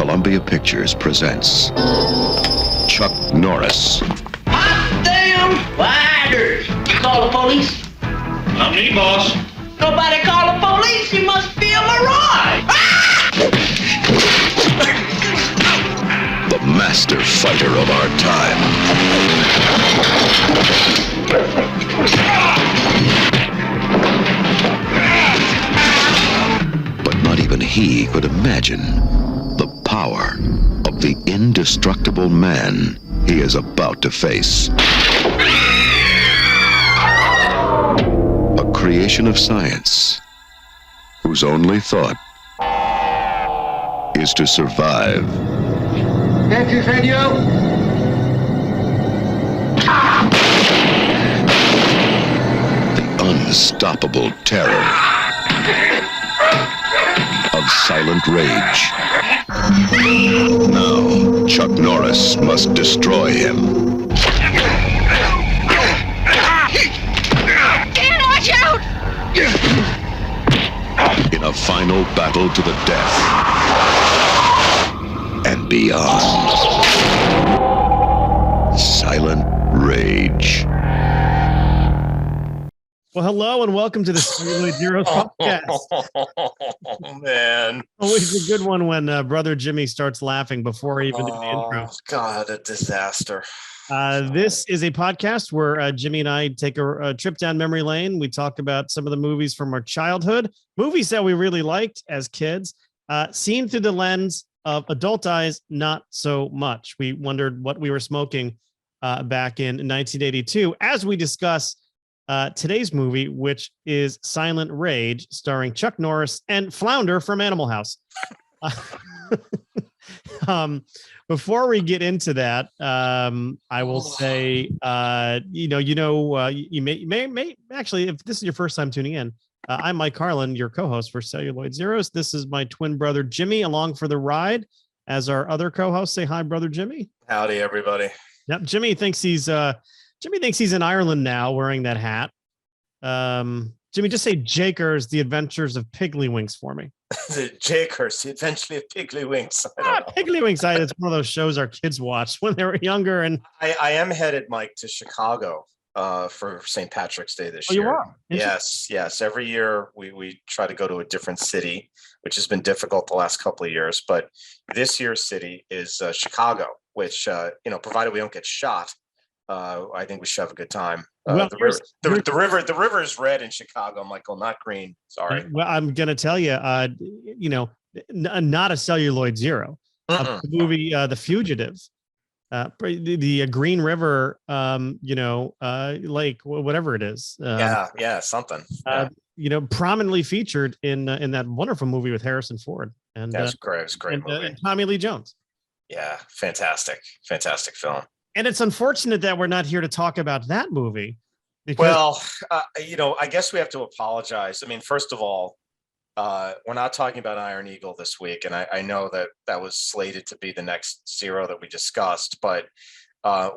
Columbia Pictures presents Chuck Norris. Hot damn fighters! You call the police? Not me, boss. Nobody call the police. You must be a mirage. The master fighter of our time. But not even he could imagine the power of the indestructible man he is about to face. A creation of science whose only thought is to survive. Thank you, senor. The unstoppable terror of silent rage. Now, Chuck Norris must destroy him. Dan, watch out! In a final battle to the death and beyond. Silent Rage. Well, hello and welcome to the Celluloid Heroes podcast. Oh, man. Always a good one when Brother Jimmy starts laughing before he even do the intro. God, a disaster. This is a podcast where Jimmy and I take a trip down memory lane. We talk about some of the movies from our childhood, movies that we really liked as kids, seen through the lens of adult eyes, not so much. We wondered what we were smoking back in 1982 as we discuss today's movie, which is Silent Rage, starring Chuck Norris and Flounder from Animal House. Before we get into that, I will say, you may actually, if this is your first time tuning in, I'm Mike Carlin, your co-host for Celluloid Zeros. This is my twin brother Jimmy, along for the ride as our other co-host. Say hi, brother Jimmy. Howdy, everybody. Yep, Jimmy thinks he's in Ireland now, wearing that hat. Jimmy, just say Jakers, The Adventures of Piggly for me. The Jakers, The Adventures of Piggly. Piggly it's one of those shows our kids watched when they were younger. And I am headed, Mike, to Chicago for St. Patrick's Day this year. You are? Yes. Every year we try to go to a different city, which has been difficult the last couple of years. But this year's city is Chicago, which, provided we don't get shot, I think we should have a good time. The river is red in Chicago, Michael, not green. Sorry. Well, I'm gonna tell you, not a Celluloid Zero. The movie, The Fugitive, the Green River, lake, whatever it is. Something. Prominently featured in that wonderful movie with Harrison Ford. And that's great. It was a great movie. And Tommy Lee Jones. Yeah, fantastic film. And it's unfortunate that we're not here to talk about that movie. Well, I guess we have to apologize. I mean, first of all, we're not talking about Iron Eagle this week. And I know that was slated to be the next Zero that we discussed. But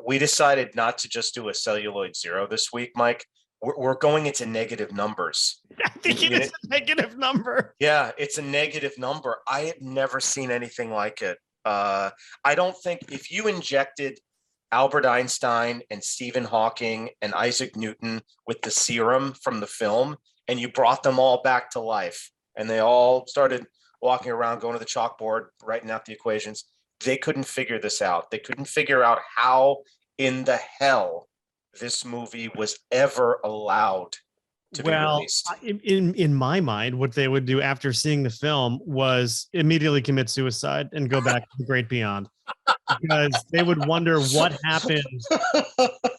we decided not to just do a Celluloid Zero this week, Mike. We're going into negative numbers. I think it's a negative number. Yeah, it's a negative number. I have never seen anything like it. I don't think if you injected Albert Einstein and Stephen Hawking and Isaac Newton with the serum from the film, and you brought them all back to life, and they all started walking around, going to the chalkboard, writing out the equations. They couldn't figure this out. They couldn't figure out how in the hell this movie was ever allowed to be released. In my mind, what they would do after seeing the film was immediately commit suicide and go back to the great beyond. Because they would wonder what happened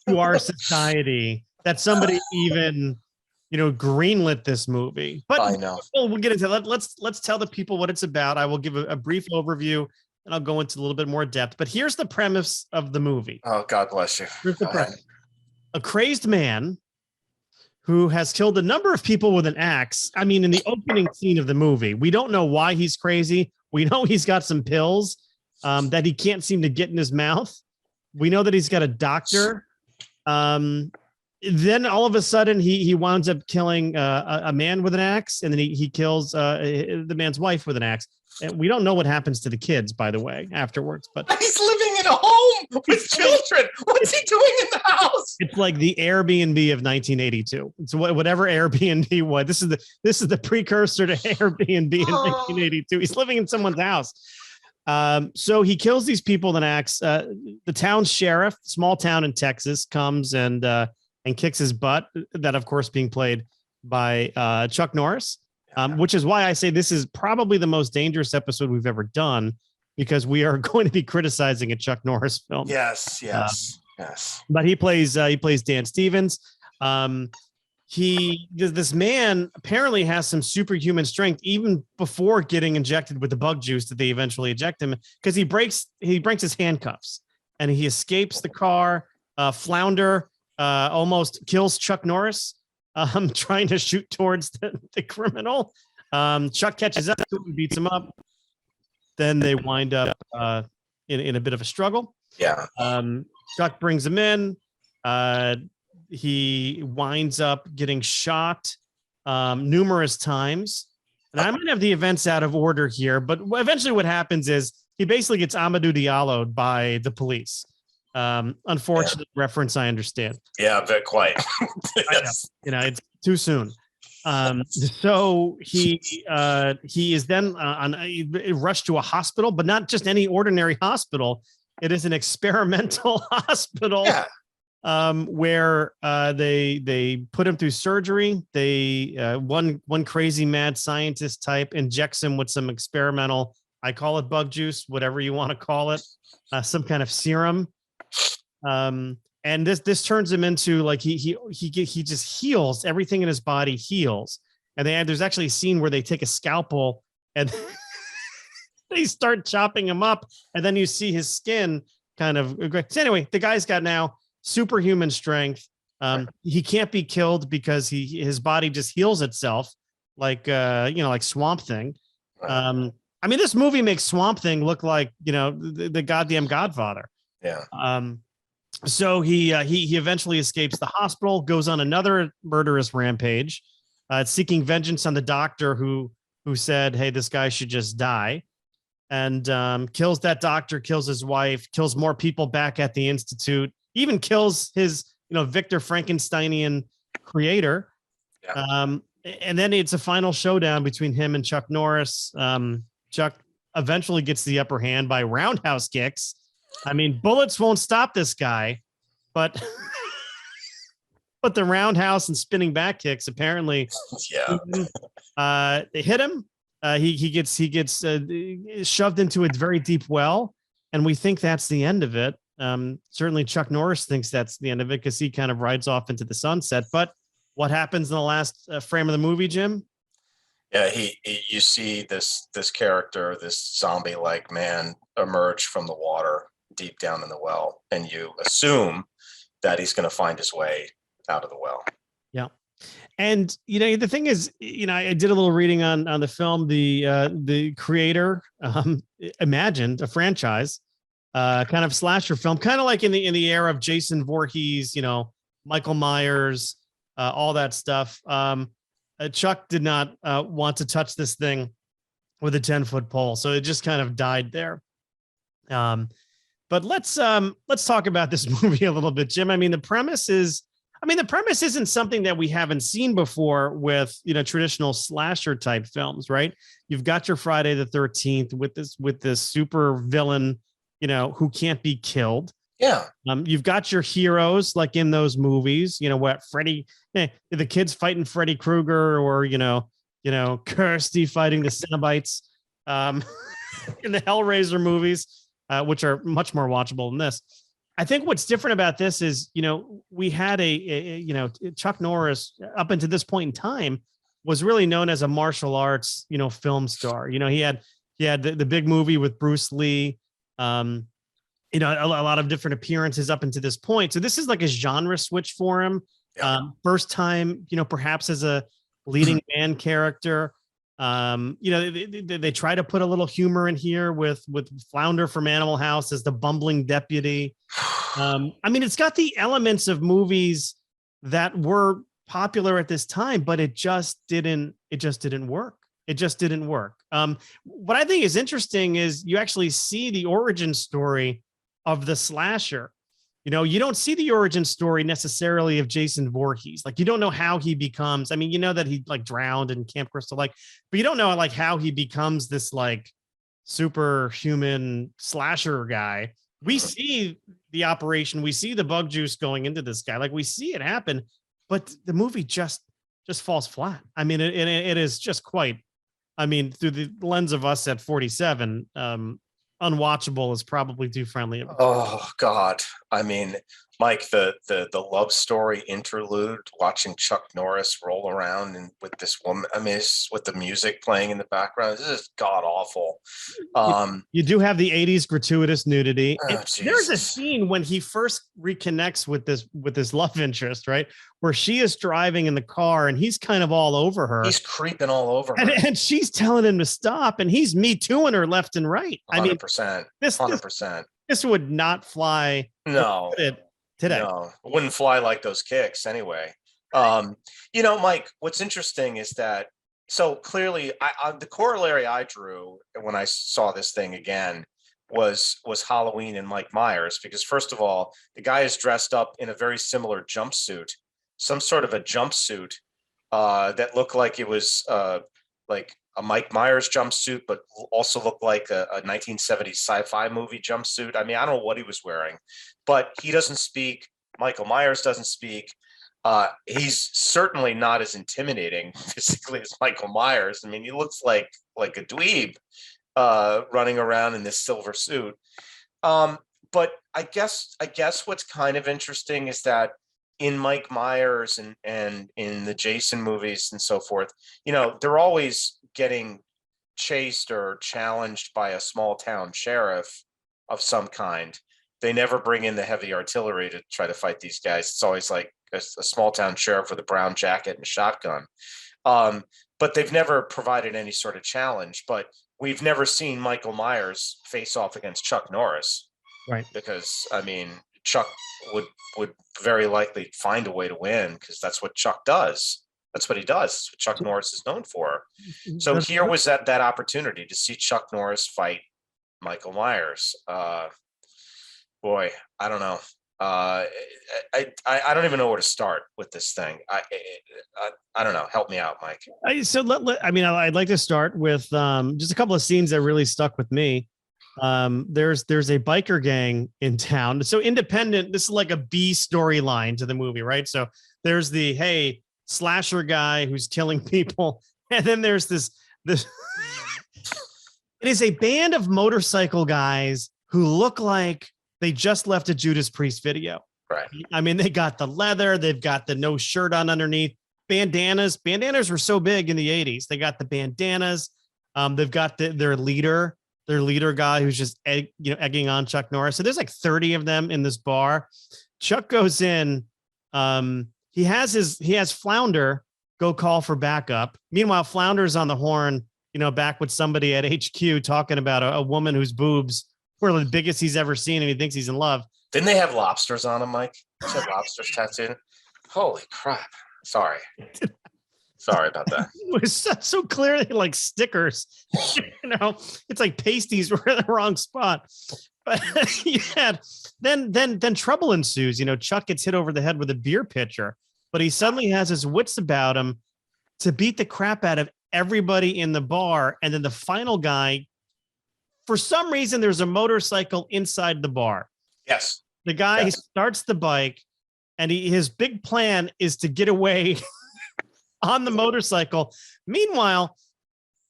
to our society that somebody even, greenlit this movie. But I know. We'll get into that. Let's tell the people what it's about. I will give a brief overview and I'll go into a little bit more depth. But here's the premise of the movie. Oh, God bless you. Here's the premise. A crazed man who has killed a number of people with an axe. I mean, in the opening scene of the movie, we don't know why he's crazy. We know he's got some pills that he can't seem to get in his mouth. We know that he's got a doctor then all of a sudden he winds up killing a man with an axe, and then he kills the man's wife with an axe. And we don't know what happens to the kids, by the way, afterwards. But He's living in a home with children. What's he doing in the house? it's like the Airbnb of 1982. It's whatever Airbnb was. This is the precursor to Airbnb in 1982. He's living in someone's house. So he kills these people with an axe. The town sheriff, small town in Texas, comes and kicks his butt. That, of course, being played by Chuck Norris. Which is why I say this is probably the most dangerous episode we've ever done, because we are going to be criticizing a Chuck Norris film. Yes. But he plays Dan Stevens. This man apparently has some superhuman strength even before getting injected with the bug juice that they eventually eject him, because he breaks his handcuffs and he escapes the car. Flounder almost kills Chuck Norris. Trying to shoot towards the criminal. Chuck catches up to him and beats him up. Then they wind up in a bit of a struggle. Yeah. Chuck brings him in. He winds up getting shot numerous times. And I might have the events out of order here, but eventually what happens is he basically gets Amadou Diallo'd by the police. Unfortunate reference, I understand. Yeah, but quite. Yes. It's too soon. So he is then rushed to a hospital, but not just any ordinary hospital. It is an experimental hospital. Yeah. Where they put him through surgery. They one crazy mad scientist type injects him with some experimental, I call it bug juice, whatever you want to call it, some kind of serum. And this turns him into like he just heals, everything in his body heals. And there's actually a scene where they take a scalpel and they start chopping him up, and then you see his skin kind of. So anyway, the guy's got now superhuman strength. He can't be killed because his body just heals itself, like like Swamp Thing. I mean, this movie makes Swamp Thing look like the goddamn Godfather. Yeah. So he eventually escapes the hospital, goes on another murderous rampage, seeking vengeance on the doctor who said, "Hey, this guy should just die," and kills that doctor, kills his wife, kills more people back at the institute, even kills his Victor Frankensteinian creator. Yeah. And then it's a final showdown between him and Chuck Norris. Chuck eventually gets the upper hand by roundhouse kicks. I mean, bullets won't stop this guy, but the roundhouse and spinning back kicks apparently, they hit him. He gets shoved into a very deep well, and we think that's the end of it. Certainly, Chuck Norris thinks that's the end of it because he kind of rides off into the sunset. But what happens in the last frame of the movie, Jim? Yeah, you see this character, this zombie-like man, emerge from the water deep down in the well, and you assume that he's going to find his way out of the well. Yeah. And the thing is, I did a little reading on the film. The creator imagined a franchise, kind of slasher film, kind of like in the era of Jason Voorhees, Michael Myers, all that stuff. Chuck did not want to touch this thing with a 10-foot pole, so it just kind of died there. But let's talk about this movie a little bit, Jim. I mean, the premise isn't something that we haven't seen before with traditional slasher type films, right? You've got your Friday the 13th with this super villain, who can't be killed. Yeah. You've got your heroes like in those movies, what Freddy, the kids fighting Freddy Krueger, or Kirsty fighting the Cenobites, in the Hellraiser movies, which are much more watchable than this. I think what's different about this is, we had Chuck Norris up until this point in time was really known as a martial arts, film star. He had the big movie with Bruce Lee, a lot of different appearances up until this point. So this is like a genre switch for him. Yeah. First time, perhaps as a leading man character. They try to put a little humor in here with Flounder from Animal House as the bumbling deputy. It's got the elements of movies that were popular at this time, but it just didn't work. It just didn't work. What I think is interesting is you actually see the origin story of the slasher. You know, you don't see the origin story necessarily of Jason Voorhees. Like, you don't know how he becomes. I mean, you know that he like drowned in Camp Crystal Lake, but you don't know like how he becomes this like superhuman slasher guy. We see the operation. We see the bug juice going into this guy. Like, we see it happen, but the movie just falls flat. I mean, it is just quite. I mean, through the lens of us at 47, unwatchable is probably too friendly. Oh God. I mean, Mike, the love story interlude, watching Chuck Norris roll around and with this woman, I mean, it's with the music playing in the background, this is god awful. You do have the 80s gratuitous nudity. Oh, there's a Jesus. scene when he first reconnects with this love interest, right? Where she is driving in the car and he's kind of all over her. He's creeping all over her. And she's telling him to stop, and he's me tooing her left and right. 100%. I mean, this 100%. this would not fly No. today. No, it wouldn't fly like those kicks anyway. You know, Mike, what's interesting is that, so clearly the corollary I drew when I saw this thing again was Halloween and Mike Myers, because first of all, the guy is dressed up in a very similar jumpsuit, some sort of a jumpsuit that looked like it was like a Mike Myers jumpsuit, but also looked like a 1970s sci-fi movie jumpsuit. I mean, I don't know what he was wearing, but he doesn't speak. Michael Myers doesn't speak. He's certainly not as intimidating physically as Michael Myers. I mean, he looks like a dweeb running around in this silver suit. But I guess what's kind of interesting is that in Mike Myers and in the Jason movies and so forth, you know, they're always getting chased or challenged by a small town sheriff of some kind. They never bring in the heavy artillery to try to fight these guys. It's always like a small town sheriff with a brown jacket and a shotgun. But they've never provided any sort of challenge. But we've never seen Michael Myers face off against Chuck Norris. Right. Because, I mean, Chuck would very likely find a way to win, because that's what Chuck does. That's what he does. That's what Chuck Norris is known for. So here was that opportunity to see Chuck Norris fight Michael Myers. Boy, I don't know. I don't even know where to start with this thing. I don't know. Help me out, Mike. I mean, I'd like to start with just a couple of scenes that really stuck with me. There's a biker gang in town. So independent, this is like a B storyline to the movie, right? So there's the, hey, slasher guy who's killing people. And then there's this, it is a band of motorcycle guys who look like they just left a Judas Priest video. Right. I mean, they got the leather, they've got the no shirt on underneath. Bandanas were so big in the 80s. They got the bandanas. They've got their leader guy who's just egging on Chuck Norris. So there's like 30 of them in this bar. Chuck goes in. He has Flounder go call for backup. Meanwhile, Flounder's on the horn, back with somebody at HQ talking about a woman whose boobs were the biggest he's ever seen, and he thinks he's in love. Didn't they have lobsters on them, Mike? They had lobsters tattooed. Holy crap! Sorry about that. It was so clearly like stickers. It's like pasties were in the wrong spot. But then trouble ensues. Chuck gets hit over the head with a beer pitcher, but he suddenly has his wits about him to beat the crap out of everybody in the bar. And then the final guy, for some reason, there's a motorcycle inside the bar. Yes. The guy starts the bike, and his big plan is to get away on the motorcycle. Meanwhile,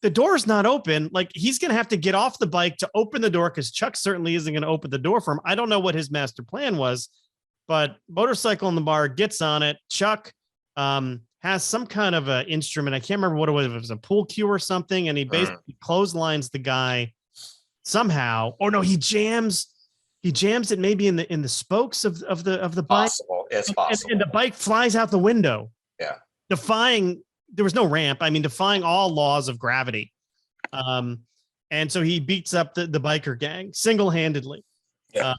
the door's not open. Like, he's going to have to get off the bike to open the door, because Chuck certainly isn't going to open the door for him. I don't know what his master plan was, but motorcycle in the bar, gets on it. Chuck has some kind of an instrument. I can't remember what it was. If it was a pool cue or something. And he basically clotheslines the guy somehow. Or no, he jams it maybe in the spokes of the bike. Possible. It's possible. And the bike flies out the window. Yeah. There was no ramp. I mean, defying all laws of gravity. And so he beats up the biker gang single-handedly. Yeah.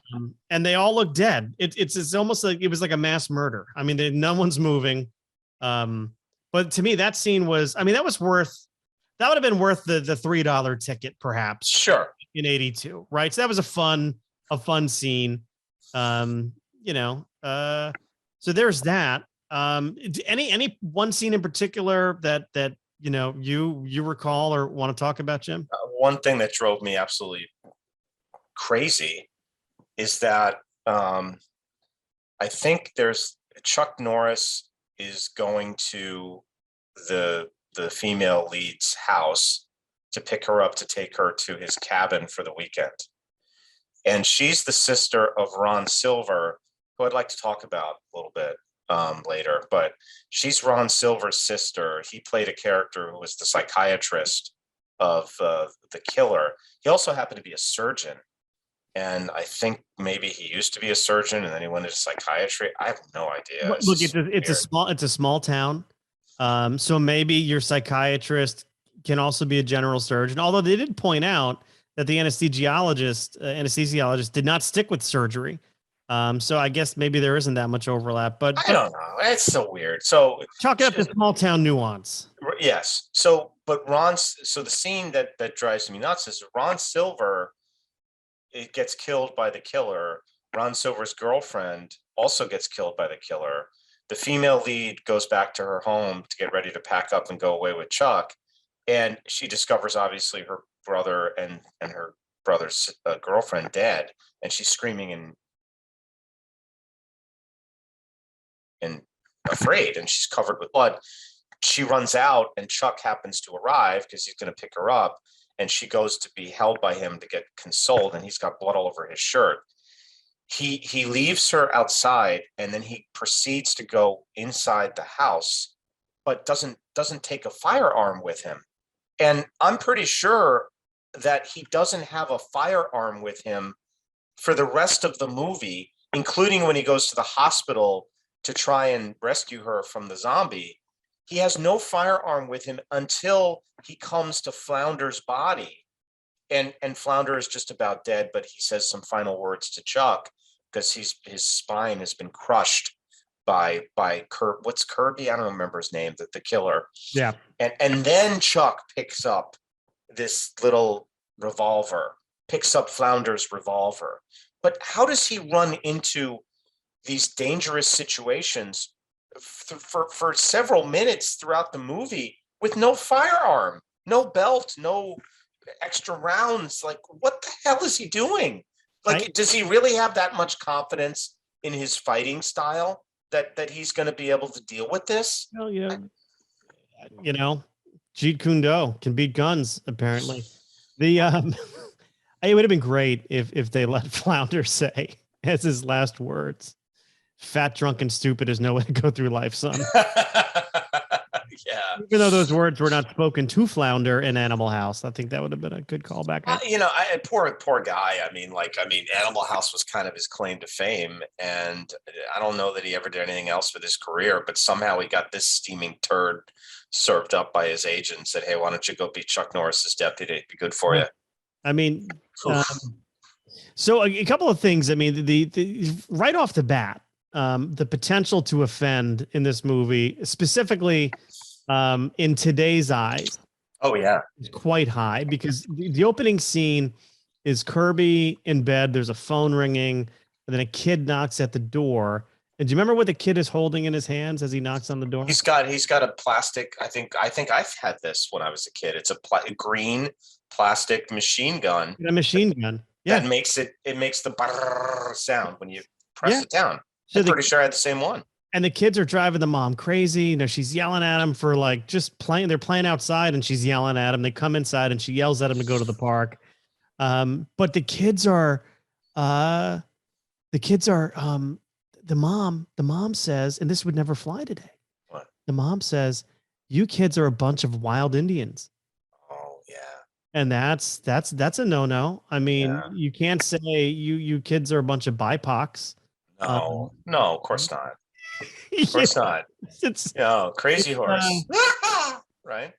And they all look dead. It's almost like it was like a mass murder. I mean, no one's moving. But to me, that scene was, I mean, that would have been worth the $3 ticket, perhaps, Sure. in 82, right? So that was a fun scene. You know, so there's that. Any one scene in particular that you know you recall or want to talk about, Jim? One thing that drove me absolutely crazy is that I think there's Chuck Norris is going to the female lead's house to pick her up to take her to his cabin for the weekend. And she's the sister of Ron Silver, who I'd like to talk about a little bit later, but she's Ron Silver's sister. He played a character who was the psychiatrist of the killer. He also happened to be a surgeon. And I think maybe he used to be a surgeon and then he went into psychiatry. I have no idea. Look, it's a small town. So maybe your psychiatrist can also be a general surgeon. Although they did point out that the anesthesiologist did not stick with surgery. So I guess maybe there isn't that much overlap, but I don't know. It's so weird. So chalk it up to small town nuance. Yes. But the scene that drives me nuts is Ron Silver, it gets killed by the killer. Ron Silver's girlfriend also gets killed by the killer. The female lead goes back to her home to get ready to pack up and go away with Chuck. And she discovers obviously her brother and her brother's girlfriend dead. And she's screaming and afraid, and she's covered with blood. She runs out and Chuck happens to arrive because he's going to pick her up. And she goes to be held by him to get consoled. And he's got blood all over his shirt. He leaves her outside and then he proceeds to go inside the house, but doesn't take a firearm with him. And I'm pretty sure that he doesn't have a firearm with him for the rest of the movie, including when he goes to the hospital to try and rescue her from the zombie. He has no firearm with him until he comes to Flounder's body. And Flounder is just about dead, but he says some final words to Chuck because his spine has been crushed by what's Kirby? I don't remember his name, the killer. Yeah. And then Chuck picks up this little revolver, picks up Flounder's revolver. But how does he run into these dangerous situations for several minutes throughout the movie with no firearm, no belt, no extra rounds? Like, what the hell is he doing? Like, does he really have that much confidence in his fighting style that he's going to be able to deal with this? Well, yeah, you know, Jeet Kune Do can beat guns. Apparently, it would have been great if they let Flounder say as his last words, "Fat, drunk, and stupid is no way to go through life, son." Yeah. Even though those words were not spoken to Flounder in Animal House, I think that would have been a good callback. Poor guy. I mean, Animal House was kind of his claim to fame, and I don't know that he ever did anything else with his career. But somehow he got this steaming turd served up by his agent and said, "Hey, why don't you go be Chuck Norris's deputy? It'd be good for you." I mean, so a couple of things. I mean, the right off the bat, the potential to offend in this movie, specifically in today's eyes, is quite high because the opening scene is Kirby in bed. There's a phone ringing, and then a kid knocks at the door. And do you remember what the kid is holding in his hands as he knocks on the door? He's got a plastic. I think I've had this when I was a kid. It's a green plastic machine gun. A machine gun. Yeah. That makes the brrr sound when you press it down. So I'm pretty sure I had the same one. And the kids are driving the mom crazy. You know, she's yelling at him for like just playing. They're playing outside and she's yelling at him. They come inside and she yells at him to go to the park. But the mom says, and this would never fly today. What? The mom says, "You kids are a bunch of wild Indians." Oh yeah. And that's a no-no. I mean, you can't say you kids are a bunch of BIPOCs. No, of course not. Of course not. It's Crazy Horse. Right.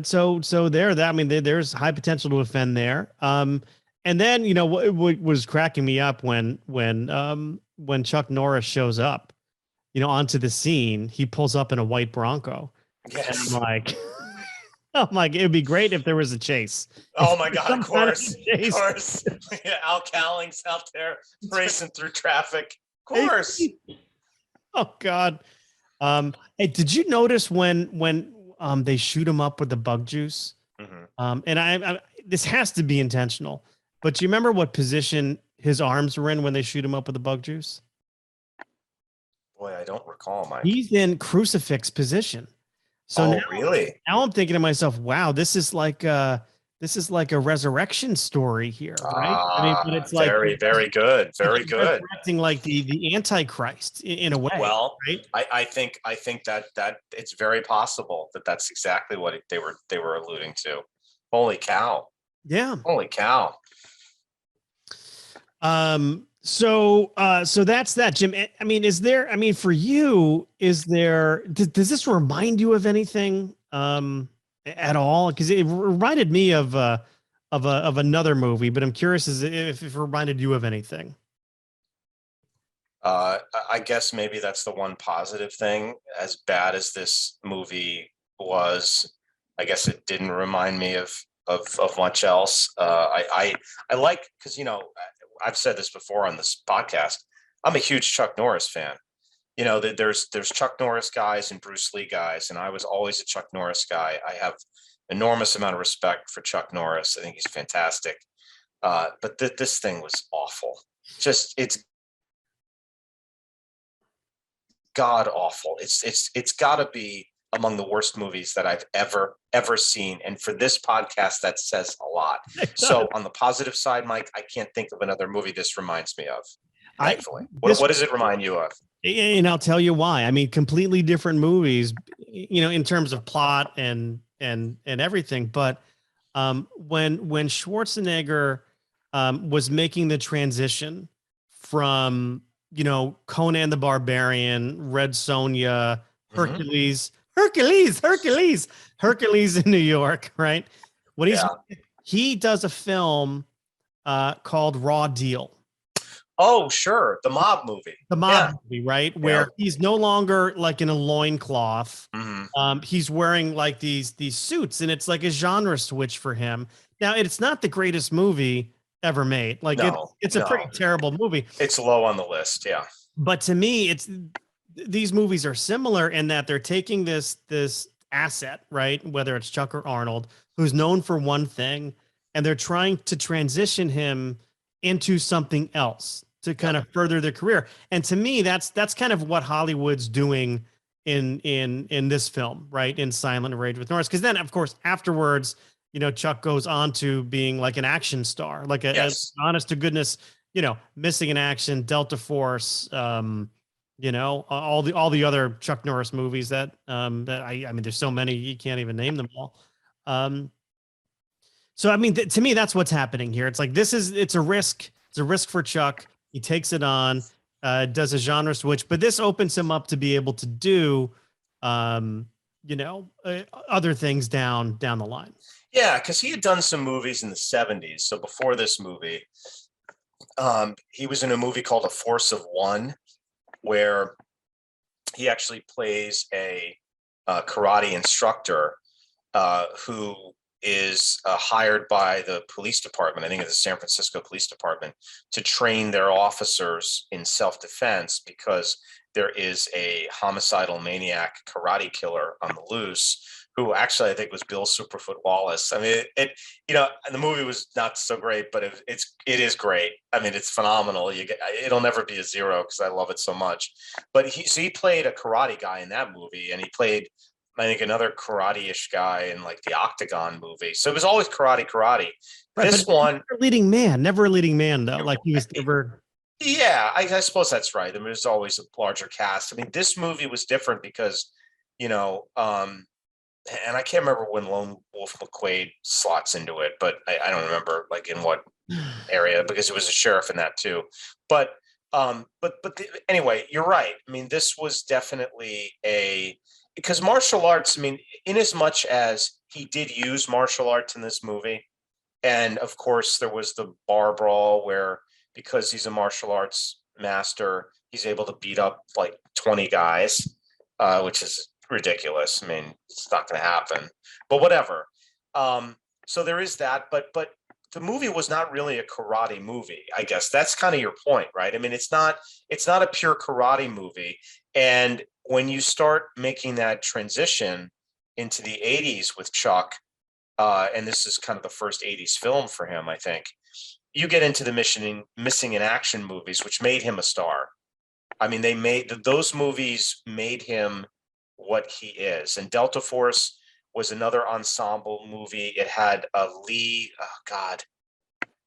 So there's high potential to offend there. And And then, you know, what was cracking me up when Chuck Norris shows up, you know, onto the scene, he pulls up in a white Bronco. Yes. And I'm like, I'm like, it'd be great if there was a chase. Oh my God, Some of kind of course. Of chase. course. Yeah, Al Cowling's out there racing through traffic. Of course. Oh God. Hey, did you notice when they shoot him up with the bug juice? Mhm. And I this has to be intentional, but do you remember what position his arms were in when they shoot him up with the bug juice? Boy, I don't recall, Mike. He's in crucifix position. So now, Really? now I'm thinking to myself, wow, this is like a resurrection story here, right? I mean, but it's like Very, very good. Very he's good. resurrecting like the Antichrist in a way. Well, right? I think that it's very possible that that's exactly what they were alluding to. Holy cow! Yeah. Holy cow! So that's that, Jim. I mean, for you, does this remind you of anything at all? Because it reminded me of another movie, but I'm curious if it reminded you of anything. I guess maybe that's the one positive thing. As bad as this movie was, I guess it didn't remind me of much else. I like, because I've said this before on this podcast. I'm a huge Chuck Norris fan. You know, there's Chuck Norris guys and Bruce Lee guys, and I was always a Chuck Norris guy. I have enormous amount of respect for Chuck Norris. I think he's fantastic. But this thing was awful. It's god awful. It's got to be among the worst movies that I've ever seen. And for this podcast, that says a lot. So on the positive side, Mike, I can't think of another movie this reminds me of. Thankfully. What does it remind you of? And I'll tell you why. I mean, completely different movies, in terms of plot and everything. But when Schwarzenegger was making the transition from Conan the Barbarian, Red Sonja, Hercules in New York, right? When he does a film called Raw Deal. Oh, sure. The mob movie. Movie, right? Where he's no longer like in a loincloth. He's wearing like these suits, and it's like a genre switch for him. Now, it's not the greatest movie ever made. Like it's a pretty terrible movie. It's low on the list, yeah. But to me, these movies are similar in that they're taking this asset, right? Whether it's Chuck or Arnold, who's known for one thing, and they're trying to transition him into something else to kind of further their career. And to me, that's kind of what Hollywood's doing in this film, right? In Silent Rage with Norris. Because then, of course, afterwards, Chuck goes on to being like an action star, like a honest to goodness, Missing in Action, Delta Force, all the other Chuck Norris movies that I mean, there's so many, you can't even name them all. So, I mean, to me, that's what's happening here. It's like, it's a risk. It's a risk for Chuck. He takes it on, does a genre switch, but this opens him up to be able to do, other things down the line. Yeah, because he had done some movies in the 70s. So before this movie, he was in a movie called A Force of One, where he actually plays a karate instructor who is hired by the police department, I think it's the San Francisco Police Department, to train their officers in self-defense because there is a homicidal maniac karate killer on the loose, who actually I think was Bill Superfoot Wallace. I mean, and the movie was not so great, but it is great. I mean, it's phenomenal. It'll never be a zero because I love it so much. But he played a karate guy in that movie, and he played, I think, another karate-ish guy in like the Octagon movie. So it was always karate. Right, This one, never a leading man though. Like he was never. Yeah, I suppose that's right. I mean, there's always a larger cast. I mean, this movie was different because, and I can't remember when Lone Wolf McQuade slots into it, but I don't remember like in what area, because it was a sheriff in that too. But anyway, you're right. I mean, this was definitely because martial arts, I mean, in as much as he did use martial arts in this movie, And of course, there was the bar brawl where, because he's a martial arts master, he's able to beat up like 20 guys, which is ridiculous. I mean, it's not going to happen, but whatever. So there is that, but the movie was not really a karate movie. I guess that's kind of your point, right? I mean, it's not a pure karate movie. And when you start making that transition into the 80s with Chuck, and this is kind of the first 80s film for him, I think, you get into the missing in action movies, which made him a star. I mean, those movies made him what he is. And Delta Force was another ensemble movie. It had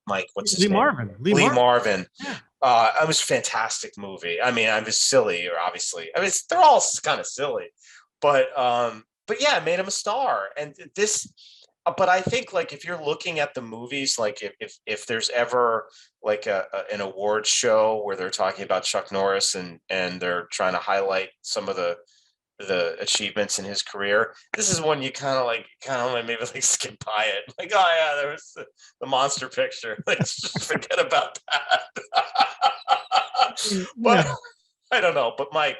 Mike, what's his name? Lee Marvin. Yeah. It was a fantastic movie. I mean, I was silly, or obviously. I mean, they're all kind of silly, but yeah, it made him a star. And this, but I think, like, if you're looking at the movies, like if there's ever like an award show where they're talking about Chuck Norris and they're trying to highlight some of the achievements in his career, this is one you kind of maybe like skip by it. Like, oh yeah, there was the monster picture. Like, just forget about that. But Yeah. I don't know. But Mike,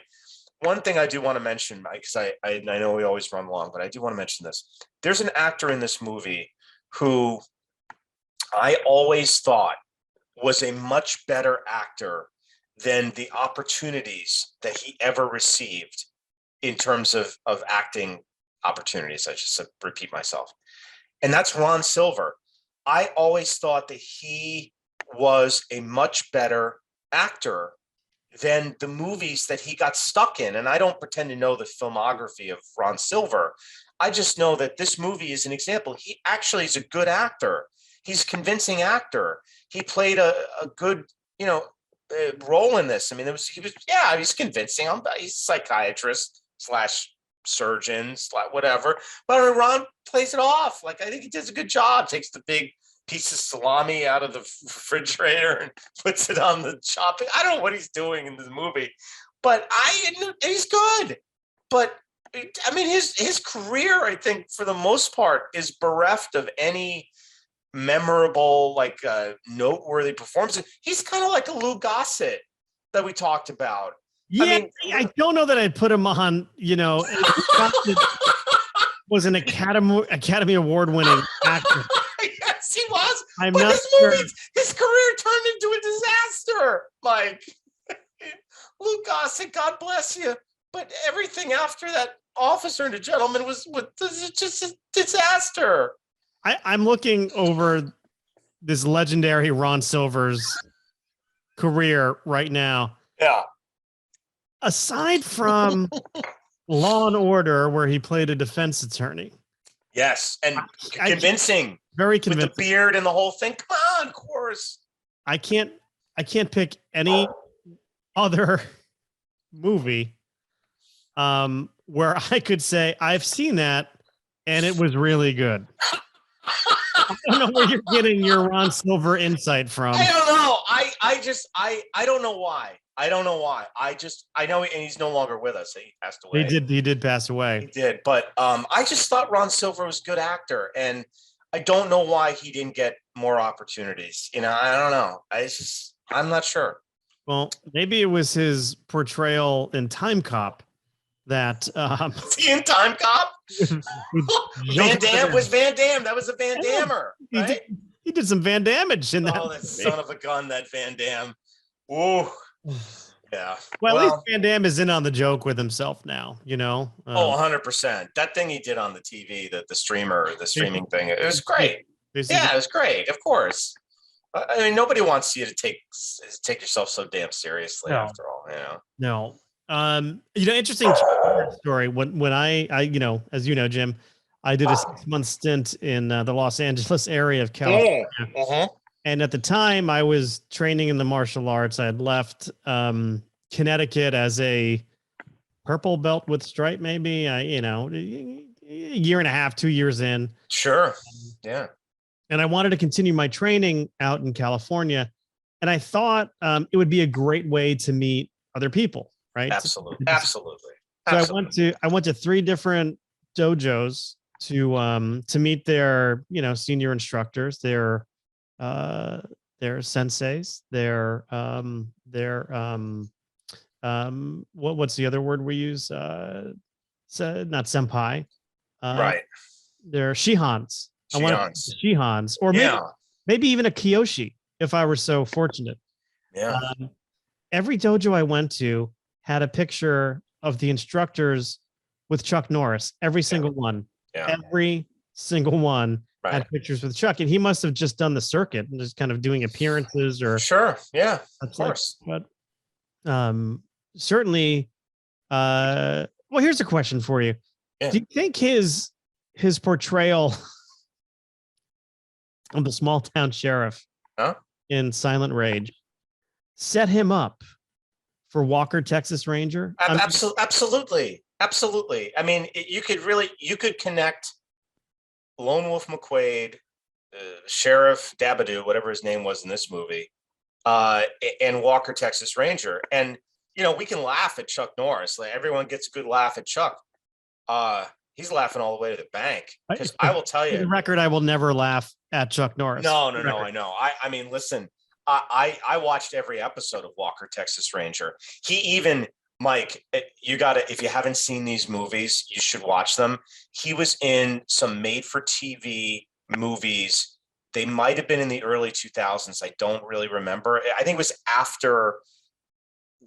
one thing I do want to mention, Mike, because I know we always run long, but I do want to mention this. There's an actor in this movie who I always thought was a much better actor than the opportunities that he ever received in terms of acting opportunities. I just repeat myself. And that's Ron Silver. I always thought that he was a much better actor than the movies that he got stuck in. And I don't pretend to know the filmography of Ron Silver. I just know that this movie is an example. He actually is a good actor. He's a convincing actor. He played a good, role in this. I mean, he's convincing. He's a psychiatrist / surgeon / whatever. But I mean, Ron plays it off. Like, I think he does a good job. Takes the big piece of salami out of the refrigerator and puts it on the chopping. I don't know what he's doing in the movie, but he's good. But I mean, his career, I think, for the most part, is bereft of any memorable, like, noteworthy performance. He's kind of like a Lou Gossett that we talked about. Yeah, I mean, I don't know that I'd put him on, was an Academy Award winning actor. Yes, he was. I'm but not his sure. movies, his career turned into a disaster. Like, Lou Gossett, God bless you. But everything after that, Officer and a Gentleman, was just a disaster. I'm looking over this legendary Ron Silver's career right now. Yeah. Aside from Law and Order, where he played a defense attorney. Yes, and I convincing. Very With convincing. the beard and the whole thing. Come on, of course. I can't pick any other movie where I could say I've seen that and it was really good. I don't know where you're getting your Ron Silver insight from. I don't know. I don't know why. I don't know why. I know, and he's no longer with us. He passed away. He did pass He away. did. But I just thought Ron Silver was a good actor, and I don't know why he didn't get more opportunities. I don't know. I'm not sure. Well, maybe it was his portrayal in Time Cop that Is he in Time Cop? Van Damme was Van Damme. That was a Van Dammer, right? He did some Van Damage in that. Oh, that son of a gun, that Van Damme. Ooh. Yeah. Well, at least Van Damme is in on the joke with himself now, Oh, 100%. That thing he did on the TV, the streaming thing, it was great. Yeah, it was great. Of course. I mean, nobody wants you to take yourself so damn seriously, after all, No. Interesting story. When I as you know, Jim, I did a 6-month stint in the Los Angeles area of California. And at the time I was training in the martial arts. I had left Connecticut as a purple belt with stripe, maybe, a year and a half, 2 years in. Sure. Yeah. And I wanted to continue my training out in California. And I thought it would be a great way to meet other people, right? Absolutely. Absolutely. So I went to 3 different dojos to meet their senior instructors, their senseis, what's the other word we use? Not senpai. Right. They're shihans. I want Shihans. shihans, or maybe even a kyoshi if I were so fortunate. Yeah. Every dojo I went to had a picture of the instructors with Chuck Norris. Every single one. Yeah. Every single one Right. had pictures with Chuck, and he must have just done the circuit and just kind of doing appearances or Sure. Yeah. Of that's course. but certainly. Well, here's a question for you. Yeah. Do you think his portrayal of the small town sheriff in Silent Rage set him up for Walker, Texas Ranger? Absolutely. I mean, you could connect Lone Wolf McQuade, Sheriff Dabadoo, whatever his name was in this movie, and Walker, Texas Ranger. And, we can laugh at Chuck Norris. Like, everyone gets a good laugh at Chuck. He's laughing all the way to the bank. Because I will tell you, for the record, I will never laugh at Chuck Norris. No, I know. I mean, listen, I watched every episode of Walker, Texas Ranger. He even, Mike, if you haven't seen these movies, you should watch them. He was in some made-for-TV movies. They might have been in the early 2000s. I don't really remember. I think it was after,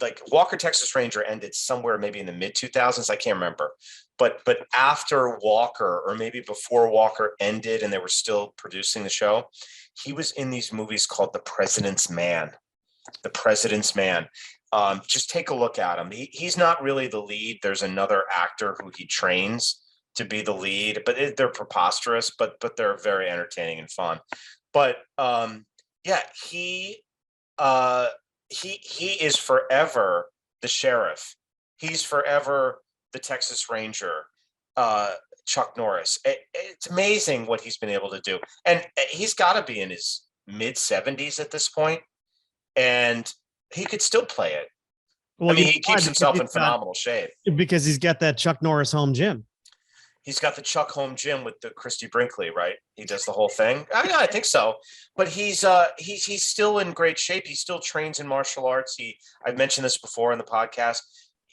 like, Walker, Texas Ranger ended somewhere maybe in the mid-2000s. I can't remember. But after Walker, or maybe before Walker ended and they were still producing the show, he was in these movies called The President's Man. The President's Man. Just take a look at him. He's not really the lead. There's another actor who he trains to be the lead, but they're preposterous, but they're very entertaining and fun. But he is forever the sheriff. He's forever the Texas Ranger, Chuck Norris. It's amazing what he's been able to do. And he's got to be in his mid-70s at this point, and he could still play it. Well, I mean, he keeps himself in phenomenal shape. Because he's got that Chuck Norris home gym. He's got the Chuck home gym with the Christy Brinkley, right? He does the whole thing. I think so. But he's still in great shape. He still trains in martial arts. I've mentioned this before in the podcast.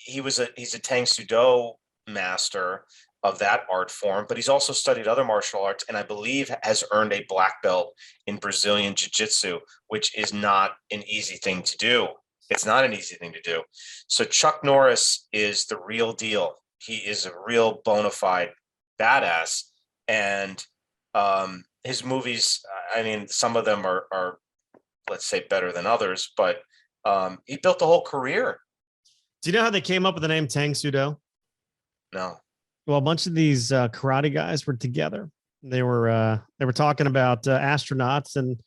He's a Tang Soo Do master of that art form, but he's also studied other martial arts, and I believe has earned a black belt in Brazilian Jiu-Jitsu, which is not an easy thing to do. It's not an easy thing to do. So Chuck Norris is the real deal. He is a real bona fide badass, and his movies, I mean, some of them are let's say better than others, but he built a whole career. Do you know how they came up with the name Tang Soo Do? No. Well, a bunch of these karate guys were together. They were talking about astronauts, and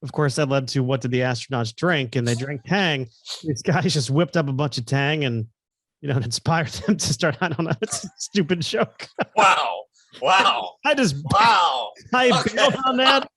of course that led to what did the astronauts drink? And they drank Tang. These guys just whipped up a bunch of Tang, and it inspired them to start. I don't know. It's a stupid joke. Wow. I bailed on that.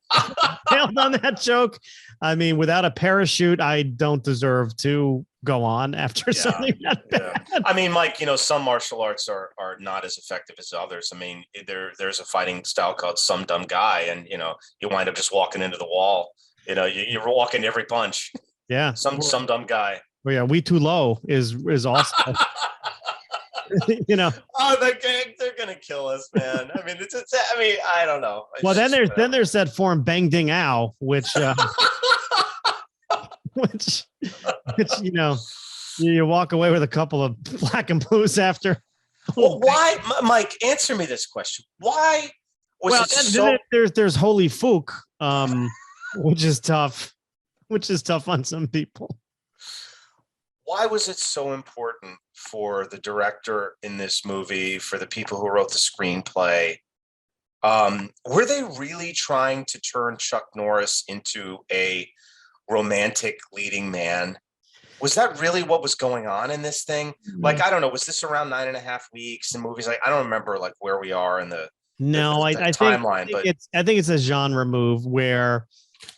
Bailed on that joke. I mean, without a parachute, I don't deserve to go on after something that bad. I mean, Mike, some martial arts are not as effective as others. I mean, there's a fighting style called Some Dumb Guy, and you wind up just walking into the wall. You're walking every punch. Yeah. Some dumb guy. Well, yeah, We Too Low is also. Oh, they're gonna kill us, man. I mean, I don't know. Well, then there's that form Bang Ding Ow, which you walk away with a couple of black and blues after. Well, why, Mike? Answer me this question. Why was it so? There's Holy Fook, which is tough on some people. Why was it so important for the director in this movie, for the people who wrote the screenplay? Were they really trying to turn Chuck Norris into a romantic leading man? Was that really what was going on in this thing? Like, I don't know. Was this around 9.5 weeks in movies? Like, I don't remember like where we are in the timeline. I think it's a genre move where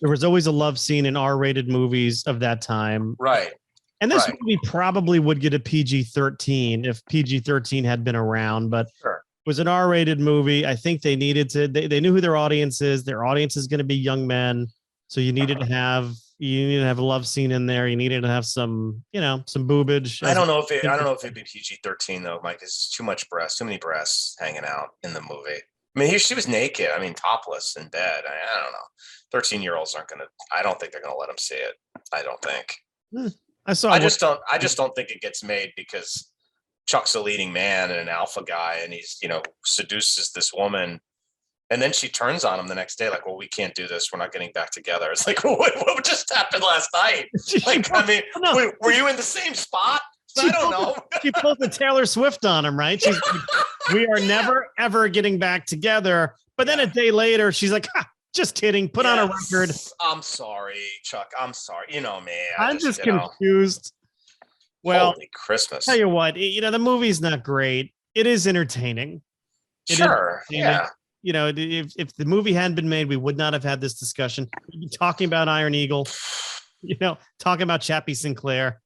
there was always a love scene in R-rated movies of that time. Right. And this movie probably would get a PG-13 if PG-13 had been around, but sure. was an R-rated movie. I think they needed to. They knew who their audience is. Their audience is going to be young men, so you needed to have a love scene in there. You needed to have some boobage. I don't know if it'd be PG-13 though, Mike. It's too much breasts, too many breasts hanging out in the movie. I mean, she was naked. I mean, topless in bed. I don't know. 13-year-olds aren't gonna. I don't think they're gonna let them see it. I don't think. I just don't think it gets made because Chuck's a leading man and an alpha guy, and he's seduces this woman, and then she turns on him the next day, like, "Well, we can't do this. We're not getting back together." It's like, what just happened last night? Like, I mean, were you in the same spot? I don't know. She pulled the Taylor Swift on him, right? She's like, "We are never ever getting back together." But then a day later, she's like, "Just kidding. Put on a record." I'm sorry, Chuck. I'm sorry. You know me. I'm just confused. Well, Holy Christmas. Tell you what, the movie's not great. It is entertaining. Sure. Yeah. If the movie hadn't been made, we would not have had this discussion. We'd be talking about Iron Eagle, talking about Chappie Sinclair,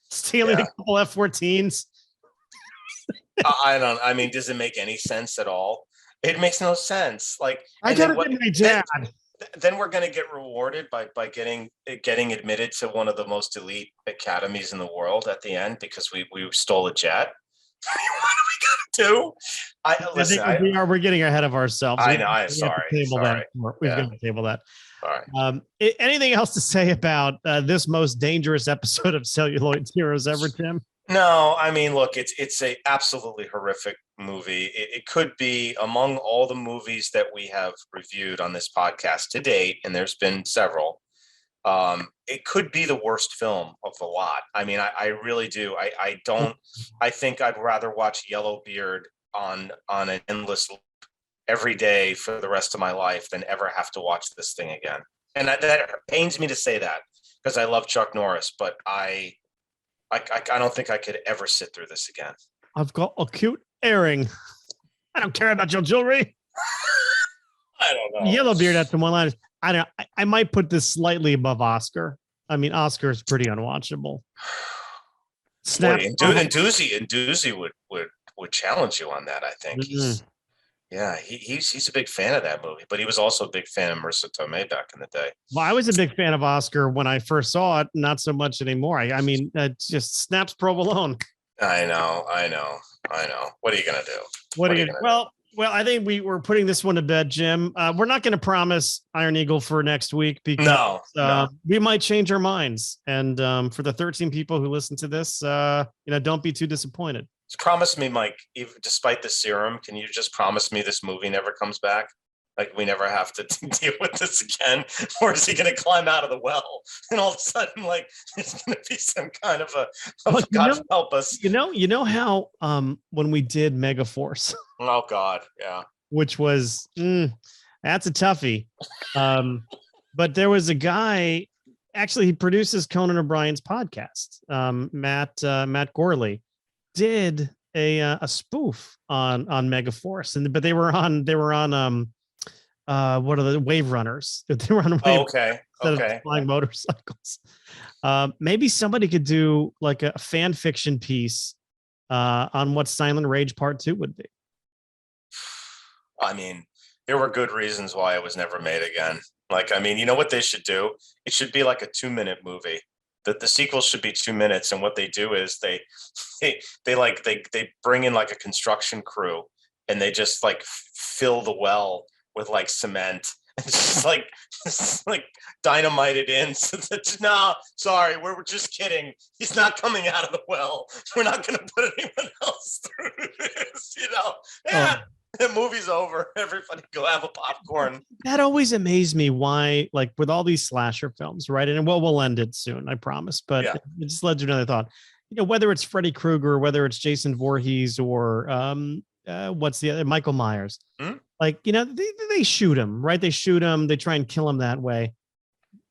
stealing a couple F-14s. I mean, does it make any sense at all? It makes no sense. Like, I gotta get my dad. Then we're going to get rewarded by getting admitted to one of the most elite academies in the world at the end because we stole a jet. What are we going to do? We're getting ahead of ourselves. I know. Sorry. We've got to table that. All right. Anything else to say about this most dangerous episode of Celluloid Heroes ever, Tim? No, I mean, look, it's a absolutely horrific movie. It could be among all the movies that we have reviewed on this podcast to date, and there's been several. It could be the worst film of the lot. I mean, I really do. I think I'd rather watch Yellowbeard on an endless loop every day for the rest of my life than ever have to watch this thing again. And that pains me to say that because I love Chuck Norris, but I don't think I could ever sit through this again. I've got acute airing. I don't care about your jewelry. I don't know. Yellowbeard had some one-liners. I might put this slightly above Oscar. I mean, Oscar is pretty unwatchable. And Doozy would challenge you on that. I think. He's a big fan of that movie, but he was also a big fan of Marissa Tomei back in the day. Well, I was a big fan of Oscar when I first saw it. Not so much anymore. I mean, just snaps provolone. I know. What are you gonna do? What are you gonna do? Well, I think we're putting this one to bed, Jim. We're not going to promise Iron Eagle for next week because we might change our minds. And for the 13 people who listen to this, don't be too disappointed. Just promise me, Mike, despite the serum, can you just promise me this movie never comes back? Like we never have to deal with this again? Or is he going to climb out of the well and all of a sudden, like, there's going to be some kind of God help us. You know how when we did Megaforce. Oh God, yeah. Which was that's a toughie. But there was a guy, actually, he produces Conan O'Brien's podcast. Matt Gorley did a spoof on Megaforce, but they were on what are the Wave Runners? They were on Wave okay. Flying motorcycles. Maybe somebody could do like a fan fiction piece on what Silent Rage Part 2 would be. I mean, there were good reasons why it was never made again. Like, I mean, you know what they should do? It should be like a 2-minute movie. The sequel should be 2 minutes, and what they do is they bring in like a construction crew, and they just like fill the well with like cement and just like dynamite it in. So that, no, sorry, we're just kidding. He's not coming out of the well. We're not going to put anyone else through this. Yeah. The movie's over. Everybody go have a popcorn. That always amazed me. Why, like with all these slasher films, right? And we'll end it soon, I promise. But it just led to another thought. Whether it's Freddy Krueger, whether it's Jason Voorhees, or what's the other, Michael Myers. Like, they shoot him, right? They shoot him. They try and kill him that way.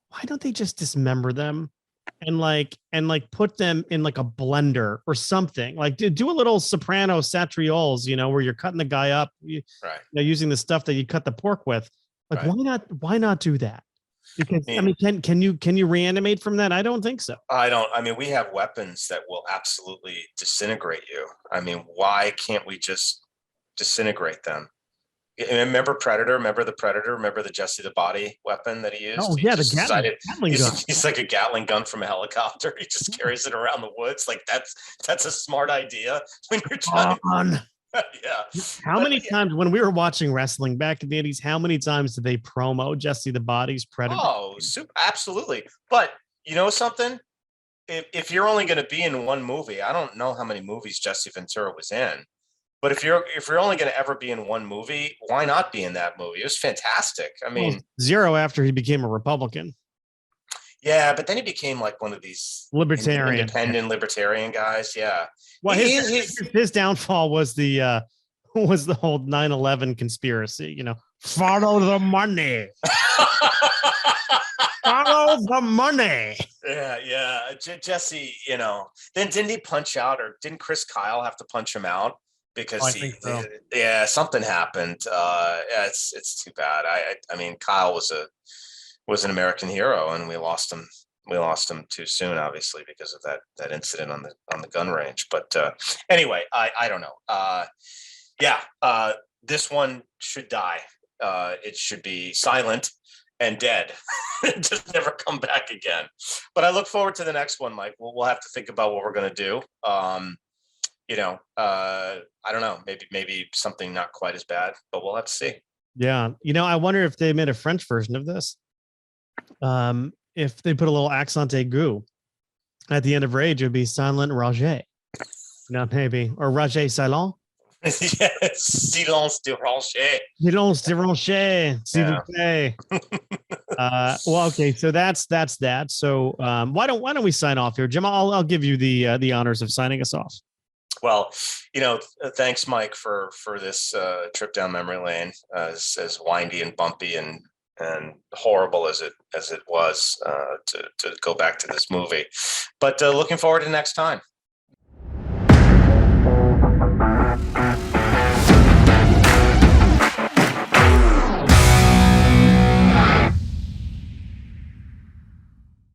Why don't they just dismember them and put them in like a blender or something? Like do a little Soprano satrioles, where you're cutting the guy up, using the stuff that you cut the pork with. Like, why not do that? Because I mean, can you reanimate from that? I don't think so. I mean, we have weapons that will absolutely disintegrate you. I mean, why can't we just disintegrate them. Remember Predator? Remember the Predator? Remember the Jesse the Body weapon that he used? Oh, He yeah, the just Gatling gun. he's like a Gatling gun from a helicopter. He just carries it around the woods. Like that's a smart idea when you're trying. On. Yeah. How But, many times when we were watching wrestling back in the 80s, how many times did they promo Jesse the Body's Predator? Oh, absolutely. But you know something? If you're only going to be in one movie, I don't know how many movies Jesse Ventura was in. But if you're only going to ever be in one movie, why not be in that movie? It was fantastic. I mean, Well, zero after he became a Republican. yeah, but then he became like one of these Libertarian. independent libertarian guys. Yeah. Well, He's- his downfall was the whole 9/11 conspiracy. You know, follow the money. Follow the money. yeah. Jesse, you know, then didn't he punch out, or didn't Chris Kyle have to punch him out because I think so. yeah, something happened. Yeah, it's too bad. I mean, Kyle was an American hero, and we lost him. We lost him too soon, obviously, because of that incident on the gun range. But anyway, I don't know. Yeah, this one should die. It should be silent and dead. Just never come back again. But I look forward to the next one, Mike. We'll have to think about what we're gonna do. You know, I don't know. Maybe something not quite as bad, but we'll have to see. Yeah, you know, I wonder if they made a French version of this. If they put a little accent aigu at the end of Rage, it would be Silent Roger. No, maybe, or Roger Silent. Yes, silence de rocher. Silence de Rocher. S'il vous plaît. Well, okay, so that's that. So why don't we sign off here, Jim? I'll give you the honors of signing us off. Well, you know, thanks, Mike, for this trip down memory lane, as windy and bumpy and horrible as it was to go back to this movie. But looking forward to next time.